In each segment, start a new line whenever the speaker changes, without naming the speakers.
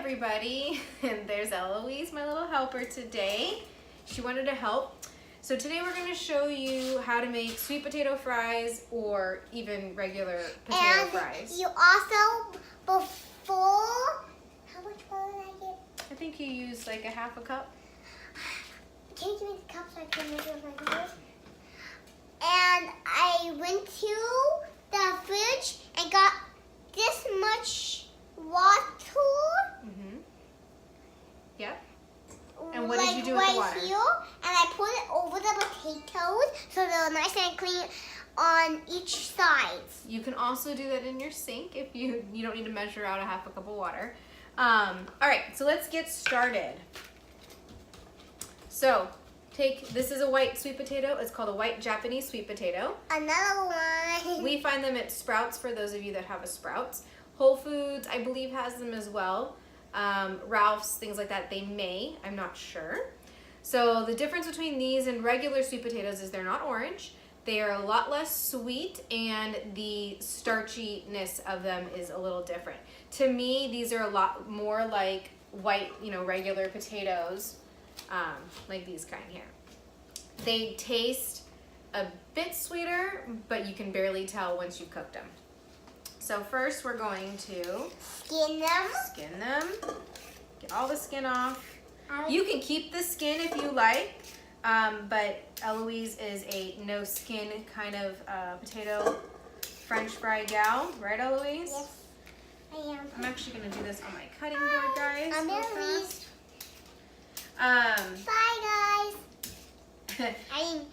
everybody, and there's Eloise, my little helper today. She wanted to help. So today we're going to show you how to make sweet potato fries or even regular potato fries.
You also, before, how much water did I get?
I think you used like a half a cup.
Can you give me the cup so I can make it like this? And I went to the fridge and got this much water.
Mm-hmm. Yep. And what did you do with the water?
Here, and I put it over the potatoes so they're nice and clean on each side.
You can also do that in your sink if you don't need to measure out a half a cup of water. All right, so let's get started. So this is a white sweet potato. It's called a white Japanese sweet potato.
Another one.
We find them at Sprouts for those of you that have a Sprouts. Whole Foods, I believe, has them as well. Ralph's, things like that, they may, I'm not sure. So the difference between these and regular sweet potatoes is they're not orange. They are a lot less sweet, and the starchiness of them is a little different. To me, these are a lot more like white, regular potatoes, like these kind here. They taste a bit sweeter, but you can barely tell once you've cooked them. So first we're going to skin them, get all the skin off. You can keep the skin if you like, but Eloise is a no skin kind of potato French fry gal, right Eloise?
Yes, I am.
I'm actually gonna do this on my cutting board, guys.
I'm
real
Eloise.
fast.
Bye guys.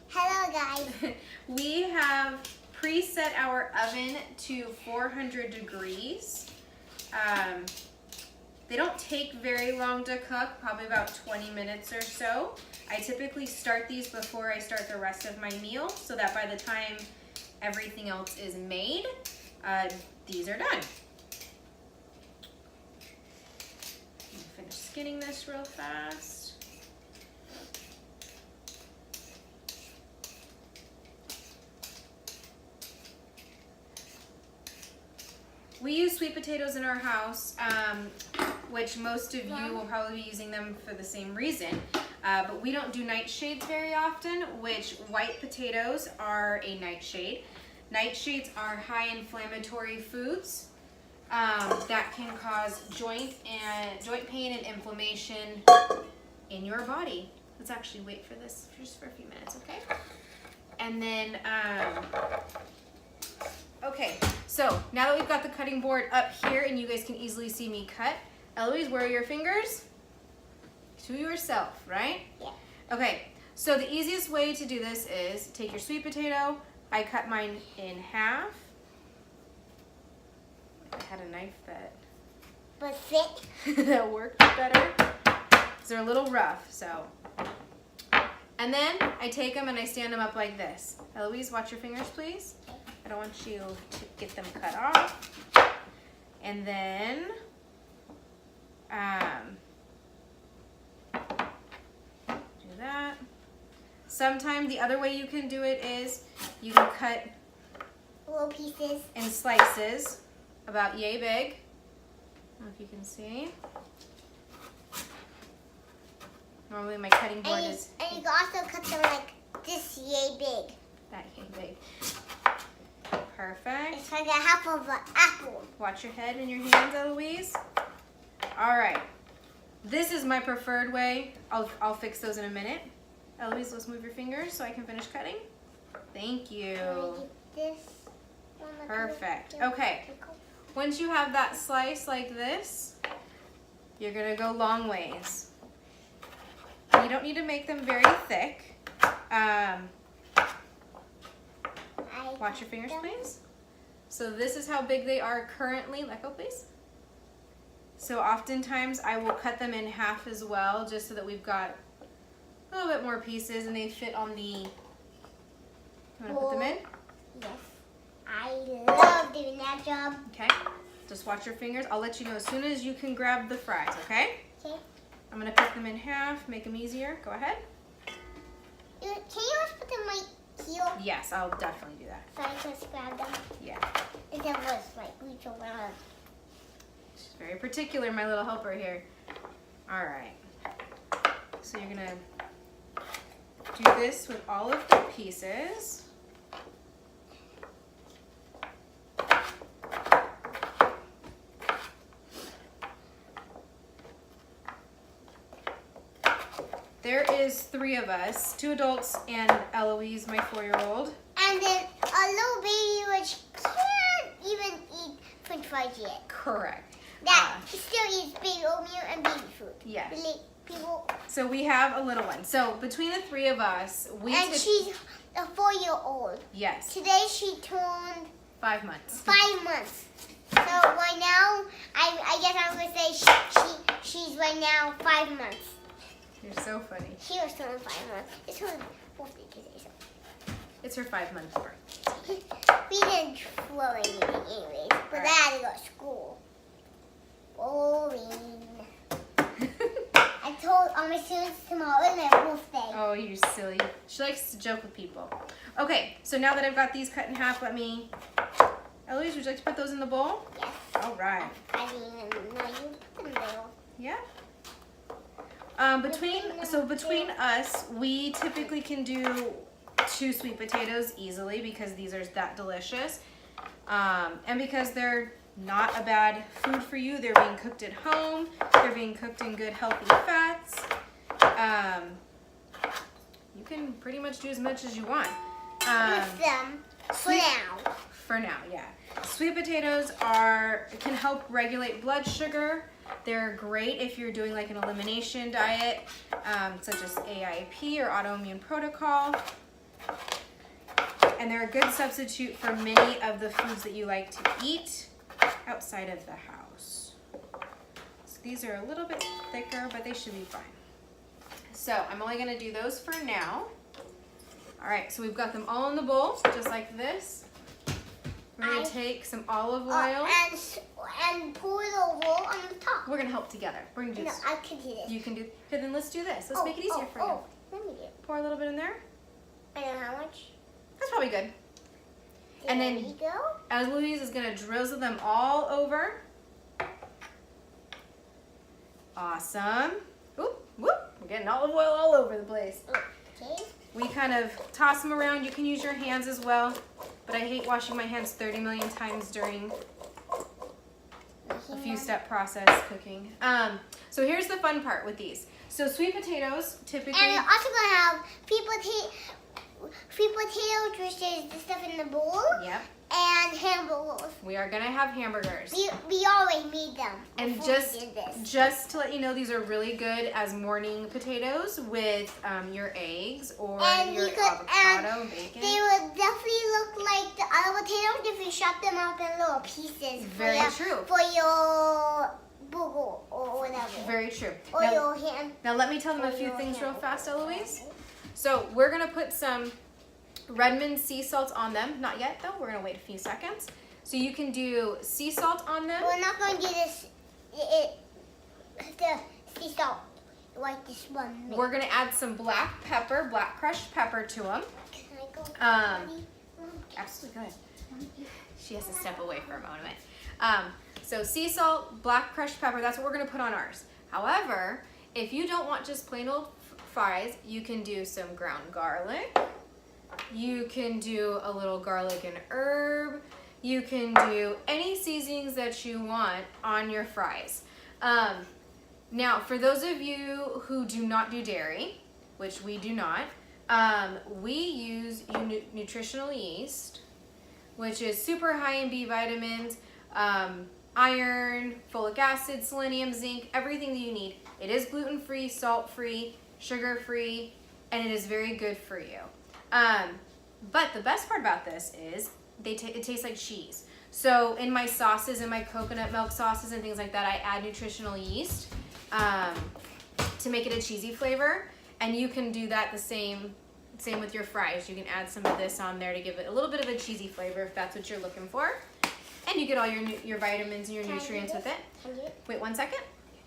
Hello guys.
We have preset our oven to 400 degrees. They don't take very long to cook, probably about 20 minutes or so. I typically start these before I start the rest of my meal so that by the time everything else is made, these are done. Finish skinning this real fast. We use sweet potatoes in our house, which most of you will probably be using them for the same reason. But we don't do nightshades very often, which white potatoes are a nightshade. Nightshades are high inflammatory foods that can cause joint pain and inflammation in your body. Let's actually wait for this just for a few minutes, okay? And then, okay, so now that we've got the cutting board up here and you guys can easily see me cut, Eloise, where are your fingers? To yourself, right?
Yeah.
Okay, so the easiest way to do this is take your sweet potato. I cut mine in half. I had a knife
But thick.
that worked better. They're a little rough, so. And then I take them and I stand them up like this. Eloise, watch your fingers, please. I don't want you to get them cut off. And then, do that. Sometimes the other way you can do it is you can cut
Little pieces.
in slices about yay big. I don't know if you can see. Normally my cutting board is
And you can also cut them like this yay big.
that yay big. Perfect.
It's like a half of an apple.
Watch your head and your hands, Eloise. All right. This is my preferred way. I'll fix those in a minute. Eloise, let's move your fingers so I can finish cutting. Thank you.
This.
Perfect. Okay. Once you have that slice like this, you're gonna go long ways. You don't need to make them very thick. Watch your fingers, please. So this is how big they are currently. Let go, please. So oftentimes I will cut them in half as well, just so that we've got a little bit more pieces and they fit on the, you wanna put them in?
Yes. I love doing that job.
Okay, just watch your fingers. I'll let you know as soon as you can grab the fries, okay?
Okay.
I'm gonna cut them in half, make them easier. Go ahead.
Can you just put them like here?
Yes, I'll definitely do that.
So I can just grab them.
Yeah.
And then just like reach around.
Very particular, my little helper here. All right. So you're gonna do this with all of the pieces. There is 3 of us, 2 adults and Eloise, my 4-year-old.
And then a little baby which can't even eat French fries yet.
Correct.
That still eats baby oatmeal and baby food.
Yes.
Really, people.
So we have a little one. So between the 3 of us,
And she's a 4-year-old.
Yes.
Today she turned
5 months.
5 months. So right now, I guess I'm gonna say she's right now 5 months.
You're so funny.
She was turning 5 months. It's her birthday today, so.
It's her 5-month birthday.
We didn't throw anything anyways, but I had to go to school. Boring. I told all my students tomorrow is my birthday.
Oh, you're silly. She likes to joke with people. Okay, so now that I've got these cut in half, Eloise, would you like to put those in the bowl?
Yes.
All right.
I didn't even know you put them there.
Yeah. Between us, we typically can do 2 sweet potatoes easily because these are that delicious. And because they're not a bad food for you, they're being cooked at home. They're being cooked in good, healthy fats. You can pretty much do as much as you want.
With them for now.
For now, yeah. Sweet potatoes can help regulate blood sugar. They're great if you're doing like an elimination diet, such as AIP or autoimmune protocol. And they're a good substitute for many of the foods that you like to eat outside of the house. So these are a little bit thicker, but they should be fine. So I'm only gonna do those for now. All right, so we've got them all in the bowl, just like this. We're gonna take some olive oil.
And pour the roll on the top.
We're gonna help together. We're gonna do this.
No, I can do this.
You can do. Okay, then let's do this. Let's make it easier for you.
Let me do it.
Pour a little bit in there.
I know how much.
That's probably good. And
There
then
we go.
Eloise is gonna drizzle them all over. Awesome. Whoop, whoop. We're getting olive oil all over the place.
Okay.
We kind of toss them around. You can use your hands as well, but I hate washing my hands 30 million times during a few step process cooking. So here's the fun part with these. So sweet potatoes typically.
And we're also gonna have sweet potatoes, which is the stuff in the bowl.
Yep.
And hamburgers.
We are gonna have hamburgers.
We alreys made them.
And
before we did this.
just to let you know, these are really good as morning potatoes with your eggs or
And
your
you could-
avocado and bacon.
They would definitely look like the other potatoes if you chop them up in little pieces.
Very true.
For your burger or whatever.
Very true.
Or
Now,
your ham.
now let me tell them a few things real fast, Eloise. So we're gonna put some Redmond sea salt on them. Not yet though, we're gonna wait a few seconds. So you can do sea salt on them.
We're not going to do this. The sea salt like this one.
We're gonna add some black pepper, black crushed pepper to them.
Can I go?
Absolutely good. She has to step away for a moment. So sea salt, black crushed pepper, that's what we're gonna put on ours. However, if you don't want just plain old fries, you can do some ground garlic. You can do a little garlic and herb. You can do any seasonings that you want on your fries. Now, for those of you who do not do dairy, which we do not, we use nutritional yeast, which is super high in B vitamins, iron, folic acid, selenium, zinc, everything that you need. It is gluten-free, salt-free, sugar-free, and it is very good for you. But the best part about this is it tastes like cheese. So in my sauces, in my coconut milk sauces and things like that, I add nutritional yeast to make it a cheesy flavor. And you can do that the same with your fries. You can add some of this on there to give it a little bit of a cheesy flavor if that's what you're looking for. And you get all your vitamins and your nutrients with it. Wait 1 second.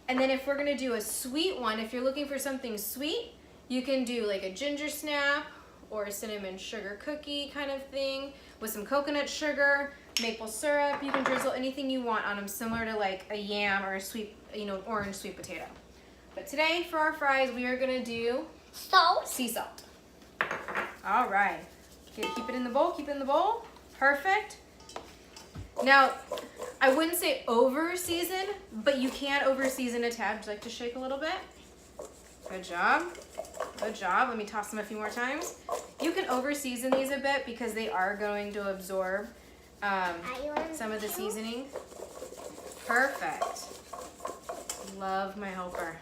And then if we're gonna do a sweet one, if you're looking for something sweet, you can do like a ginger snap or a cinnamon sugar cookie kind of thing with some coconut sugar. maple syrup. You can drizzle anything you want on them, similar to like a yam or a sweet, orange sweet potato. But today for our fries, we are gonna do
Salt.
sea salt. All right. Okay, keep it in the bowl. Keep it in the bowl. Perfect. Now, I wouldn't say over season, but you can over season a tad. Would you like to shake a little bit? Good job. Good job. Let me toss them a few more times. You can over season these a bit because they are going to absorb some of the seasoning. Perfect. Love my helper.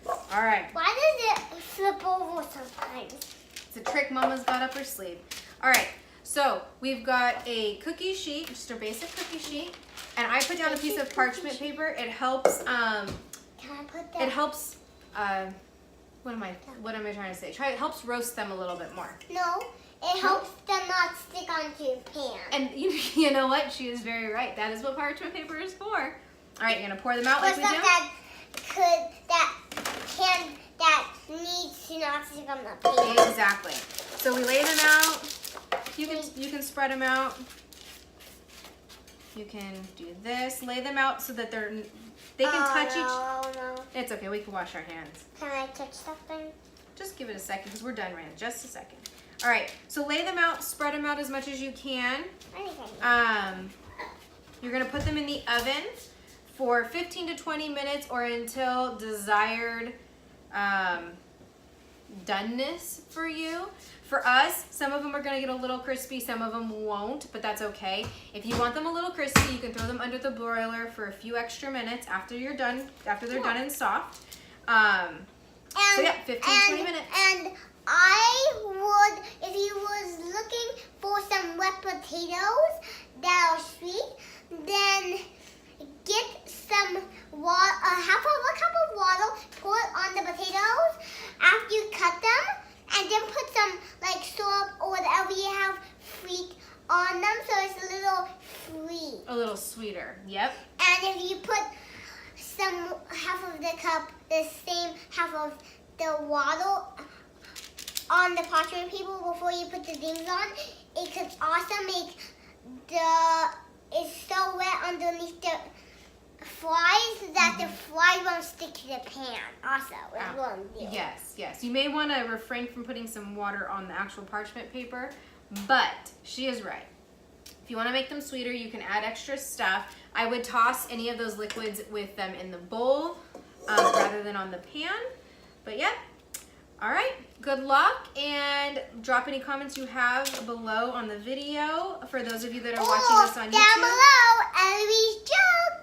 All right.
Why does it flip over sometimes?
It's a trick Mama's got up her sleeve. All right. So we've got a cookie sheet, just a basic cookie sheet, and I put down a piece of parchment paper. It helps.
Can I put that?
It helps. What am I trying to say? It helps roast them a little bit more.
No, it helps them not stick onto your pan.
And you know what? She is very right. That is what parchment paper is for. All right, you're gonna pour them out like we do.
That needs to not stick on the pan.
Exactly. So we lay them out. You can spread them out. You can do this. Lay them out so that they can touch each.
Oh no.
It's okay. We can wash our hands.
Can I touch something?
Just give it a second because we're done, Rand. Just a second. All right. So lay them out. Spread them out as much as you can. You're gonna put them in the oven for 15 to 20 minutes or until desired doneness for you. For us, some of them are gonna get a little crispy, some of them won't, but that's okay. If you want them a little crispy, you can throw them under the broiler for a few extra minutes after they're done and soft. So yeah, 15-20 minutes.
And I would, if you was looking for some wet potatoes that are sweet, then get some water, half of a cup of water, pour it on the potatoes after you cut them, and then put some like syrup or whatever you have sweet on them, so it's a little sweet.
A little sweeter, yep.
And if you put some half of the cup, the same half of the water on the parchment paper before you put the things on, it could also make it's so wet underneath the fries that the fries won't stick to the pan. Also, it won't do.
Yes. You may want to refrain from putting some water on the actual parchment paper, but she is right. If you want to make them sweeter, you can add extra stuff. I would toss any of those liquids with them in the bowl rather than on the pan. But yeah. All right, good luck, and drop any comments you have below on the video for those of you that are watching this on YouTube.
Down below, Ellie's joke.